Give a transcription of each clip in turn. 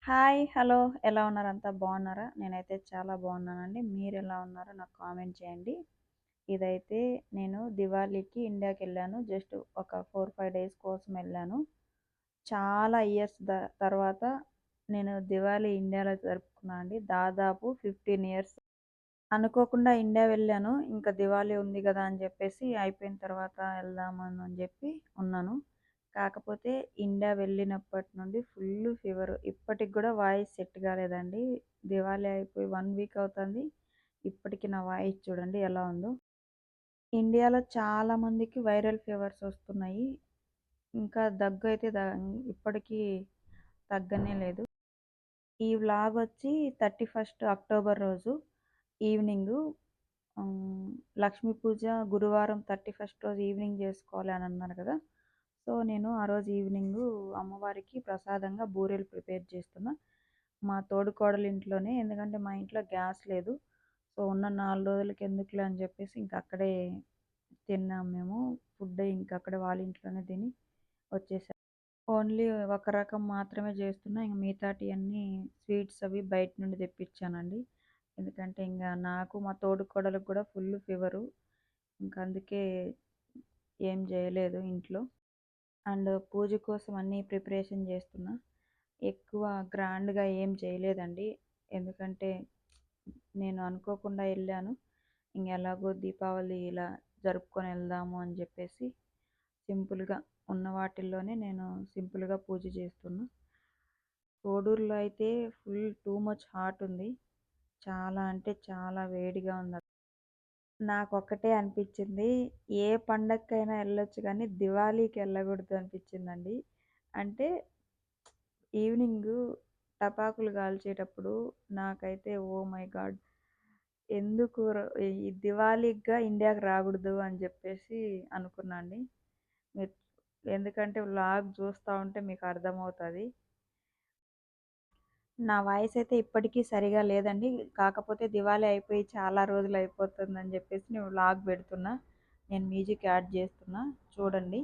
Hi. Hello. ఎలా ఉన్నారు? అంతా బాగున్నారా? నేనైతే చాలా బాగున్నానండి. మీరెలా ఉన్నారో నాకు కామెంట్ చేయండి. ఇదైతే నేను దివాళీకి ఇండియాకెళ్ళాను. జస్ట్ ఒక 4, 5 డేస్ కోసం వెళ్ళాను. చాలా ఇయర్స్ తర్వాత నేను దివాళీ ఇండియాలో జరుపుకున్నా అండి. దాదాపు 15 ఇయర్స్. అనుకోకుండా ఇండియా వెళ్ళాను. ఇంకా దివాళీ ఉంది గదా అని జెప్పేసి అయిపోయిన తర్వాత వెళ్దామని జెప్పి ఉన్నాను. కాకపోతే ఇండియా వెళ్ళినప్పటి నుండి ఫుల్ ఫీవరు. ఇప్పటికి గూడా వాయిస్ సెట్ కాలేదండి. దివాళీ అయిపోయి 1 వీక్ అవుతుంది. ఇప్పటికి నా వాయిస్ చూడండి ఎలా ఉందో. ఇండియాలో చాలా మందికి వైరల్ ఫీవర్స్ వస్తున్నాయి. ఇంకా దగ్గు అయితే ఇప్పటికీ తగ్గనే లేదు. ఈ వ్లాగ్ వచ్చి 31 అక్టోబర్ రోజు ఈవినింగు లక్ష్మీ పూజ గురువారం 31 రోజు ఈవినింగ్ చేసుకోవాలి అని అన్నారు కదా! సో, నేను ఆ రోజు ఈవినింగు అమ్మవారికి ప్రసాదంగా బూరెలు ప్రిపేర్ చేస్తున్నా. మా తోడికోడలి ఇంట్లోనే. ఎందుకంటే మా ఇంట్లో గ్యాస్ లేదు. సో, ఉన్న 4 రోజులకి ఎందుకులే అని చెప్పేసి ఇంక అక్కడే తిన్నాం మేము. ఫుడ్ ఇంక అక్కడే వాళ్ళ ఇంట్లోనే తిని వచ్చేసాం. ఓన్లీ ఒక రకం మాత్రమే చేస్తున్నా. ఇంక మిగతాటియన్నీ స్వీట్స్ అవి బయట నుండి తెప్పించానండి. ఎందుకంటే నాకు మా తోడికోడలికి కూడా ఫుల్ ఫీవరు. ఇంక అందుకే ఏం చేయలేదు ఇంట్లో. అండ్ పూజ కోసం అన్నీ ప్రిపరేషన్ చేస్తున్నా. ఎక్కువ గ్రాండ్‌గా ఏం చేయలేదండి. ఎందుకంటే నేను అనుకోకుండా ఎళ్ళాను. ఎలాగో దీపావళి ఇలా జరుపుకొని వెళ్దాము అని చెప్పేసి సింపుల్‌గా ఉన్న వాటిల్లోనే నేను సింపుల్‌గా పూజ చేస్తున్నా. కోడూరులో అయితే ఫుల్ టూ మచ్ హాట్ ఉంది. చాలా అంటే చాలా వేడిగా ఉంది. నాకొక్కటే అనిపించింది. ఏ పండగకైనా ఎళ్ళొచ్చు కానీ దివాళీకి ఎళ్ళకూడదు అనిపించిందండి. అంటే ఈవినింగు టపాకులు కాల్చేటప్పుడు నాకైతే ఓహ్ మై గాడ్! ఎందుకు ఈ దివాళీగా ఇండియాకి రాకూడదు అని చెప్పేసి అనుకున్నా అండి. మీరు ఎందుకంటే వ్లాగ్ చూస్తా ఉంటే మీకు అర్థమవుతది. నా వాయిస్ అయితే ఇప్పటికీ సరిగా లేదండి. కాకపోతే దివాళీ అయిపోయి చాలా రోజులు అయిపోతుందని చెప్పేసి నేను వ్లాగ్ పెడుతున్నా. నేను మ్యూజిక్ యాడ్ చేస్తున్నా చూడండి.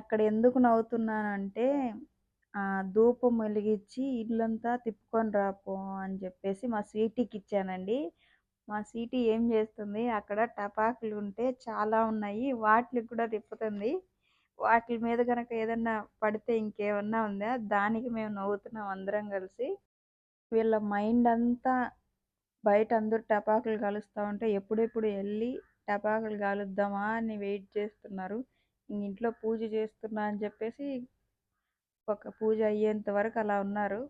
అక్కడ ఎందుకు నవ్వుతున్నానంటే ధూపం వెలిగించి ఇల్లంతా తిప్పుకొని రాపో అని చెప్పేసి మా స్వీటీకి ఇచ్చానండి. మా స్వీటీ ఏం చేస్తుంది, అక్కడ టపాకులు ఉంటే చాలా ఉన్నాయి, వాటికి కూడా తిప్పుతుంది. వాటి మీద కనుక ఏదన్నా పడితే ఇంకేమన్నా ఉందా, దానికి మేము నవ్వుతున్నాం అందరం కలిసి. వీళ్ళ మైండ్ అంతా బయట అందరూ టపాకులు కాలుస్తూ ఉంటే ఎప్పుడెప్పుడు వెళ్ళి టపాకులు కాలుద్దామా అని వెయిట్ చేస్తున్నారు. ఇంట్లో పూజ చేస్తున్నా అని చెప్పేసి ఒక పూజ అయ్యేంత వరకు అలా ఉన్నారు.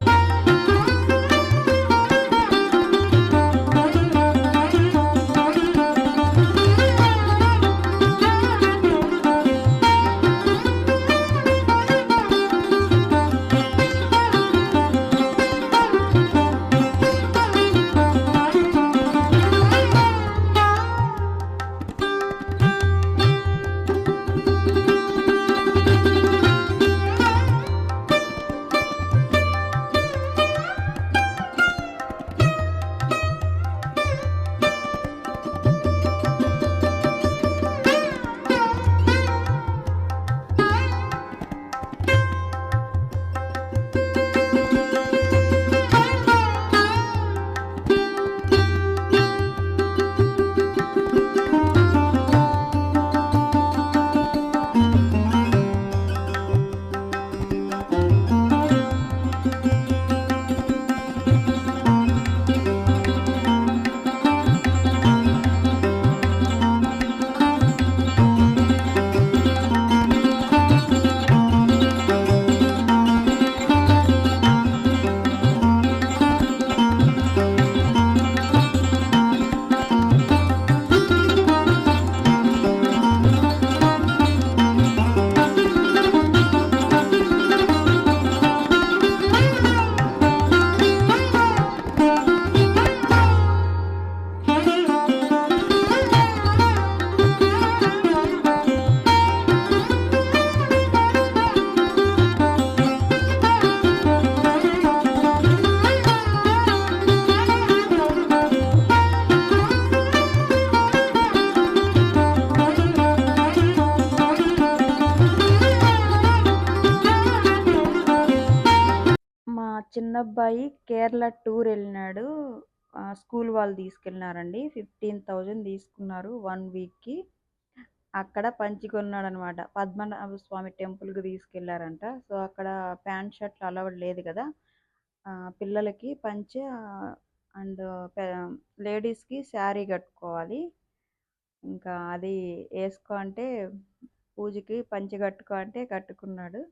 చిన్నబ్బాయి కేరళ టూర్ వెళ్ళినాడు. స్కూల్ వాళ్ళు తీసుకెళ్ళినారండి. 15,000 తీసుకున్నారు 1 వీక్కి. అక్కడ పంచి కొన్నాడనమాట. పద్మనాభ స్వామి టెంపుల్కి తీసుకెళ్లారంట. సో అక్కడ ప్యాంట్ షర్ట్లు అలౌడ్ లేదు కదా, పిల్లలకి పంచె అండ్ లేడీస్కి శారీ కట్టుకోవాలి. ఇంకా అది వేసుకో అంటే పూజకి పంచె కట్టుకో అంటే కట్టుకున్నాడు.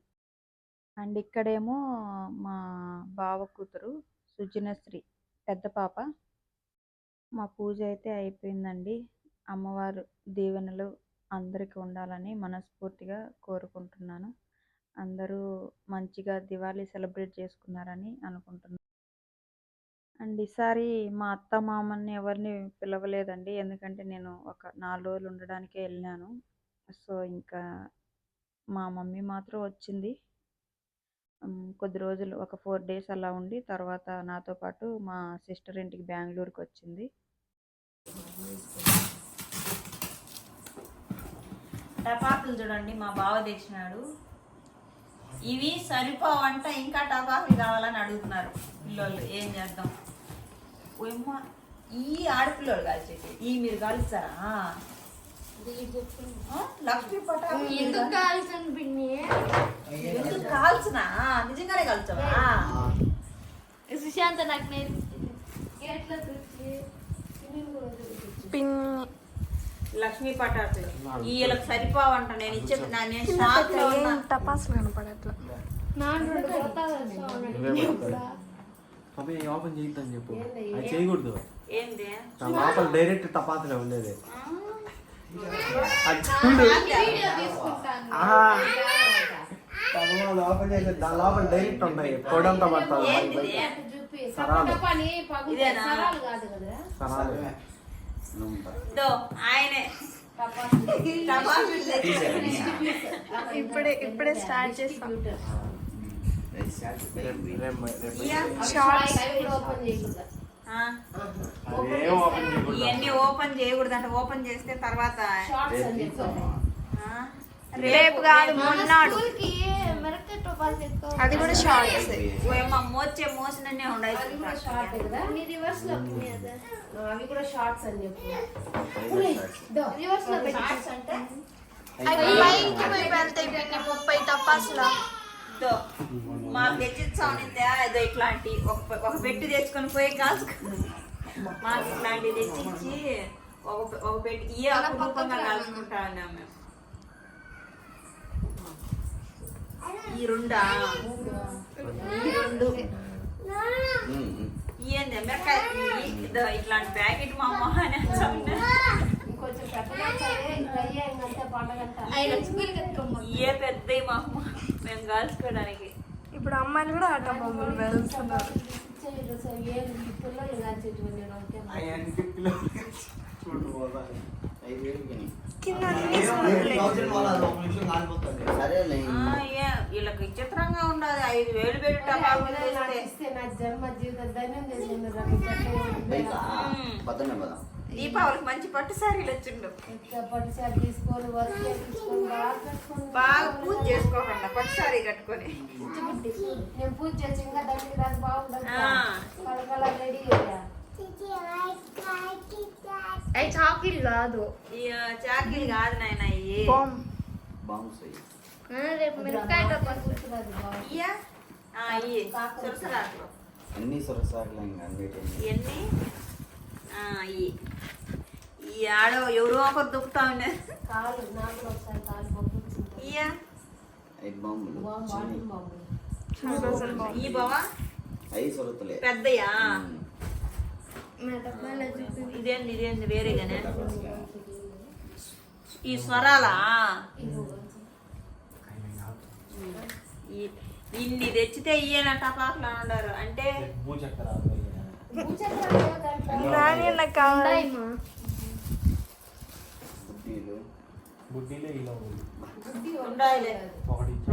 అండ్ ఇక్కడేమో మా బావ కూతురు సుజనశ్రీ పెద్ద పాప. మా పూజ అయితే అయిపోయిందండి. అమ్మవారు దీవెనలు అందరికీ ఉండాలని మనస్ఫూర్తిగా కోరుకుంటున్నాను. అందరూ మంచిగా దివాళీ సెలబ్రేట్ చేసుకున్నారని అనుకుంటున్నాను. అండ్ ఈసారి మా అత్త మామని ఎవరిని పిలవలేదండి, ఎందుకంటే నేను ఒక 4 రోజులు ఉండడానికే వెళ్ళినాను. సో ఇంకా మా మమ్మీ మాత్రం వచ్చింది. కొద్ది రోజులు ఒక 4 డేస్ అలా ఉండి తర్వాత నాతో పాటు మా సిస్టర్ ఇంటికి బెంగళూరుకి వచ్చింది. టపాకులు చూడండి మా బావ తెచ్చినాడు. ఇవి సరిపోవంట, ఇంకా టపాకులు కావాలని అడుగుతున్నారు పిల్లలు. ఏం చేద్దాం, ఈ ఆడపిల్లలు కాల్చేసి ఈ మీరు కాల్చారా? లక్ష్మీ పటాకు ఎందుకు కాల్చను పిన్ని? ఎందుకు కాల్చునా? నిజంగానే కాల్చావా? సుశాంత నాకు పిన్ని లక్ష్మీ పటాకులు వీళ్ళకి సరిపోవంట. నేను ఇచ్చే టపాసులు కనపడట్లా. ఓపెన్ చేయొద్దని చెప్పు, అది చేయకూడదు. ఏంటి లోపల డైరెక్ట్ టపాసులే ఉండేది. ఓపెన్ చేసి దాని లోపల డైరెక్ట్ ఉంటాయి, పొడంతా పడుతుంది. ఇప్పుడే స్టార్ట్ చేస్తాం. ఇవన్నీ ఓపెన్ చేయకూడదు అంటే, ఓపెన్ చేస్తే తర్వాత రేపు కాదు మొన్నాడు, అది కూడా షార్ట్స్. మోసిననే ఉండాలి. అవి కూడా షార్ట్స్ అని చెప్పు. అవి పైకి పోయి వెళ్తాయి 30 టపాసులా. మాకు తెచ్చిచ్చావునిందా ఏదో ఇట్లాంటి ఒక పెట్టి తెచ్చుకొని పోయి కాల్చుకో. మాకు ఇట్లాంటివి తెచ్చిచ్చి ఒక పెట్టి ఇయ్య అపురూపంగా కాల్చుకుంటా ఉన్నాం మేము. ఈ రెండా ఈ రెండు ఏంది మిరకాయ ఇట్లాంటి ప్యాకెట్ మా అమ్మ అని ఏ పెద్ద మా అమ్మ మేము కాల్చుకోవడానికి. ఇప్పుడు అమ్మాయిలు కూడా ఆట బొమ్మలు వెళ్తున్నారు. వీళ్ళకి విచిత్రంగా ఉండదు. 5,000 పెట్టి దీపావళికి మంచి పట్టు సారీలు వచ్చిండు. బాగా పూజ చేసుకోకుండా పట్టు సారీ కట్టుకొని నేను పూజ చేసి ఇంకా దానికి రాదు బాగుండదు. అవి చాకీలు కాదు, చాకీలు కాదు నాయన. రేపు మిరపకాయ సురసరాకులు అన్ని సొరసాకులు ఇవన్నీ ఈ ఆడ ఎవరో ఒకరు దుక్కుతా ఉన్నారు. ఈ బావా పెద్దయా ఇదేంది వేరేగానే. ఈ స్వరాలా ఇన్ని తెచ్చితే ఇయ్యన టపాకులు అన్నారు అంటే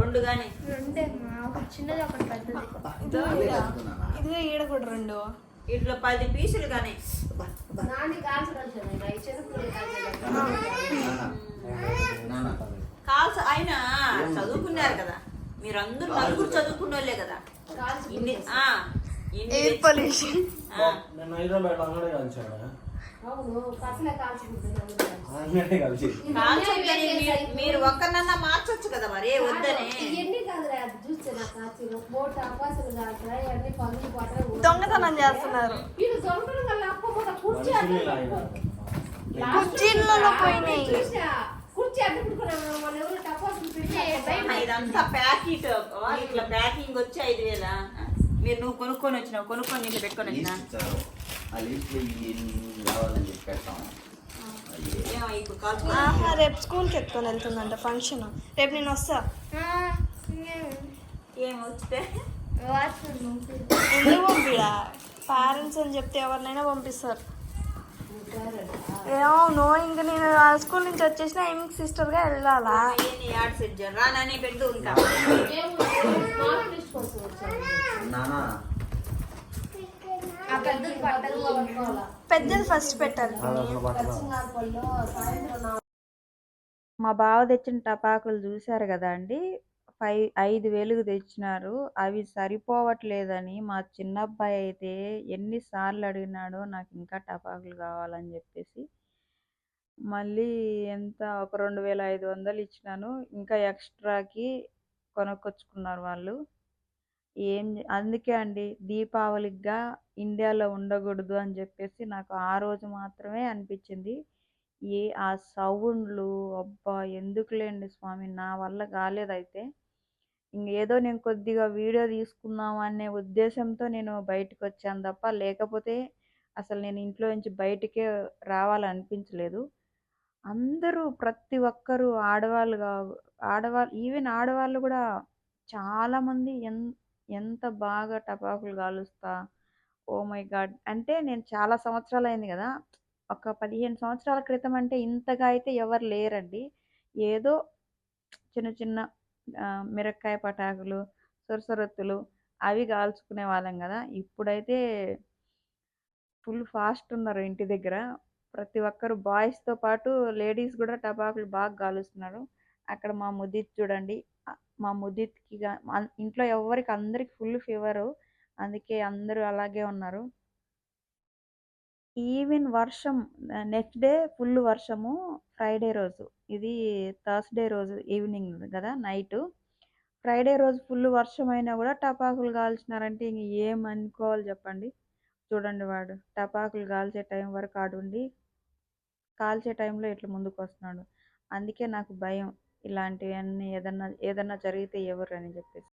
రెండు గానీ చిన్నది ఒకటి పెద్దది. ఇదిగా ఈడ కూడా రెండు, ఇట్లా 10 పీసులు కానీ కాల్స్. ఆయన చదువుకున్నారు కదా మీరందరూ, నలుగురు చదువుకున్న వాళ్ళే కదా. ఎయిర్ పొల్యూషన్ మీరు ఒక్కరినన్నా మార్చొచ్చు కదా మరి వద్దని. దొంగతనం చేస్తున్నారు, కుర్చీలలో పోయినాయి. ఇదంతా ప్యాకెట్ ఇట్లా ప్యాకింగ్ వచ్చి 5,000. మీరు నువ్వు కొనుక్కొని వచ్చినావు, కొనుక్కొని ఇంట్లో పెట్టుకొని వచ్చినా. రేపు స్కూల్కి ఎత్తుకొని వెళ్తుందంట ఫంక్షన్. రేపు నేను వస్తా. ఏమొస్తే ఎందుకు పంపిడా? పేరెంట్స్ అని చెప్తే ఎవరినైనా పంపిస్తారు. ఏమో ఇంకా నేను ఆ స్కూల్ నుంచి వచ్చేసిన ఏమికి సిస్టర్గా వెళ్ళాలా. రానని పెడుతూ ఉంటా. పెద్దది ఫస్ట్ పెట్టాలి. మా బావ తెచ్చిన టపాకులు చూశారు కదా అండి. 5,000 తెచ్చినారు. అవి సరిపోవట్లేదని మా చిన్నబ్బాయి అయితే ఎన్నిసార్లు అడిగినాడో నాకు ఇంకా టపాకులు కావాలని చెప్పేసి. మళ్ళీ ఎంత ఒక 2,500 ఇచ్చినాను. ఇంకా ఎక్స్ట్రాకి కొనుక్కొచ్చుకున్నారు వాళ్ళు. అందుకే అండి దీపావళిగా ఇండియాలో ఉండకూడదు అని చెప్పేసి నాకు ఆ రోజు మాత్రమే అనిపించింది. ఆ సౌండ్లు అబ్బా ఎందుకులేండి స్వామి, నా వల్ల కాలేదైతే. ఏదో నేను కొద్దిగా వీడియో తీసుకుందాం అనే ఉద్దేశంతో నేను బయటకు వచ్చాను తప్ప, లేకపోతే అసలు నేను ఇంట్లో నుంచి బయటికే రావాలనిపించలేదు. అందరూ ప్రతి ఒక్కరు ఆడవాళ్ళు ఈవెన్ ఆడవాళ్ళు కూడా చాలామంది ఎంత బాగా టపాకులు కాలుస్తా. Oh my God. అంటే నేను చాలా సంవత్సరాలు అయింది కదా, ఒక 15 సంవత్సరాల క్రితం అంటే ఇంతగా అయితే ఎవరు లేరండి. ఏదో చిన్న చిన్న మిరక్కాయ పటాకులు, సొరసొరొత్తులు అవి కాల్చుకునే వాళ్ళం కదా. ఇప్పుడైతే ఫుల్ ఫాస్ట్ ఉన్నారు ఇంటి దగ్గర. ప్రతి ఒక్కరు బాయ్స్తో పాటు లేడీస్ కూడా టపాకులు బాగా కాలుస్తున్నారు. అక్కడ మా ముదిత్ చూడండి. మా ముదిత్‌కి ఇంట్లో ఎవ్వరికి అందరికి ఫుల్ ఫీవరు. అందుకే అందరూ అలాగే ఉన్నారు. ఈవెన్ వర్షం నెక్స్ట్ డే ఫుల్ వర్షము ఫ్రైడే రోజు. ఇది థర్స్‌డే రోజు ఈవినింగ్ గదా! నైటు. ఫ్రైడే రోజు ఫుల్ వర్షమైనా గూడా టపాకులు కాల్చినారంటే ఇంక ఏమనుకోవాలి జెప్పండి. చూడండి వాడు టపాకులు కాల్చే టైం వరకు ఆడుండి, కాల్చే టైంలో ఇట్లా ముందుకొస్తున్నాడు. అందుకే నాకు భయం. ఇలాంటివన్నీ ఏదన్నా జరిగితే ఎవరని జెప్పేసి.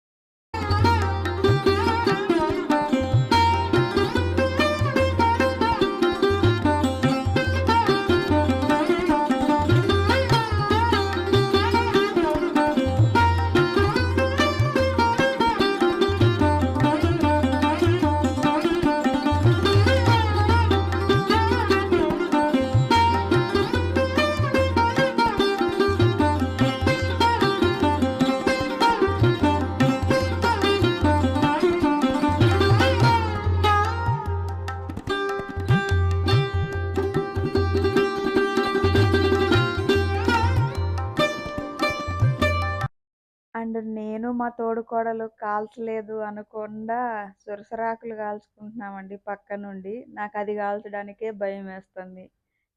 అండ్ నేను మా తోడికోడలు కాల్చలేదు అనకుండా సురసరాకులు కాల్చుకుంటున్నామండి పక్క నుండి. నాకది కాల్చడానికే భయమేస్తుంది.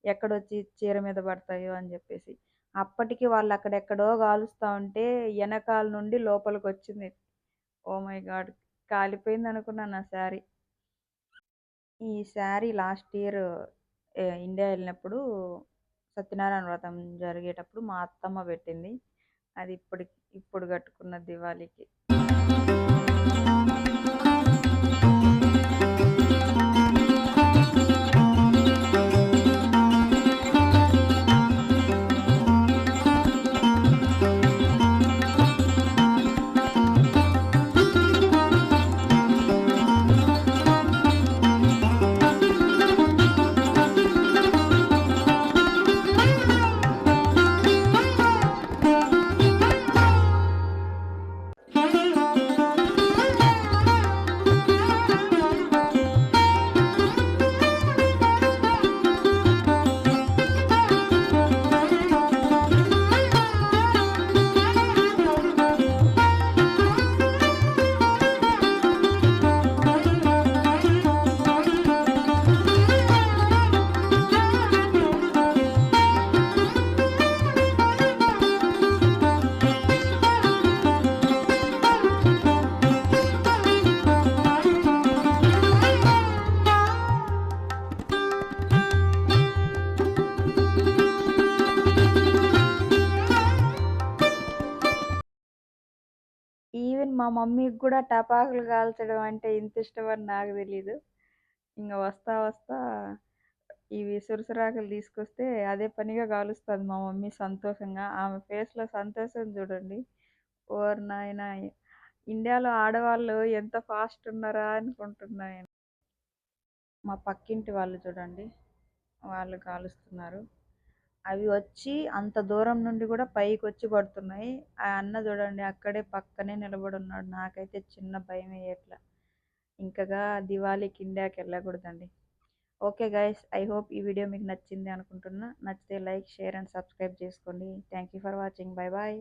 ఎక్కడొచ్చి చీర మీద పడతాయో అని జెప్పేసి. అప్పటికి వాళ్ళు అక్కడెక్కడో కాలుస్తా ఉంటే ఎనకాల నుండి లోపలికొచ్చింది. Oh my God! కాలిపోయిందనుకున్నా నా శారీ. ఈ శారీ లాస్ట్ ఇయర్ ఇండియా ఎళ్ళినప్పుడు సత్యనారాయణ వ్రతం జరిగేటప్పుడు మా అత్తమ్మ పెట్టింది. అది ఇప్పుడు కట్టుకున్న దివాళీకి. ఈవెన్ మా మమ్మీకి గూడా టపాకులు కాల్చడం అంటే ఇంత ఇష్టమని నాకు తెలీదు. ఇంగ వస్తా వస్తా ఇవి సురసురాకులు తీసుకొస్తే అదే పనిగా కాలుస్తది మా మమ్మీ సంతోషంగా. ఆమె ఫేస్‌లో సంతోషం చూడండి. ఓరి నాయనా! ఇండియాలో ఆడవాళ్ళు ఎంత ఫాస్ట్ ఉన్నారా అనుకుంటున్నా నేను. మా పక్కింటి వాళ్ళు చూడండి. వాళ్ళు కాలుస్తున్నారు. అవి వచ్చి అంత దూరం నుండి కూడా పైకొచ్చి పడుతున్నాయి. ఆ అన్న చూడండి అక్కడే పక్కనే నిలబడున్నాడు. నాకైతే చిన్న భయమేయట్లా. ఇంకగా దివాళీకి ఇండియాకి వెళ్ళకూడదండి. ఓకే గైస్, ఐ హోప్ ఈ వీడియో మీకు నచ్చింది అనుకుంటున్నా. నచ్చితే లైక్, షేర్ అండ్ సబ్స్క్రైబ్ చేసుకోండి. Thank you for watching. Bye bye.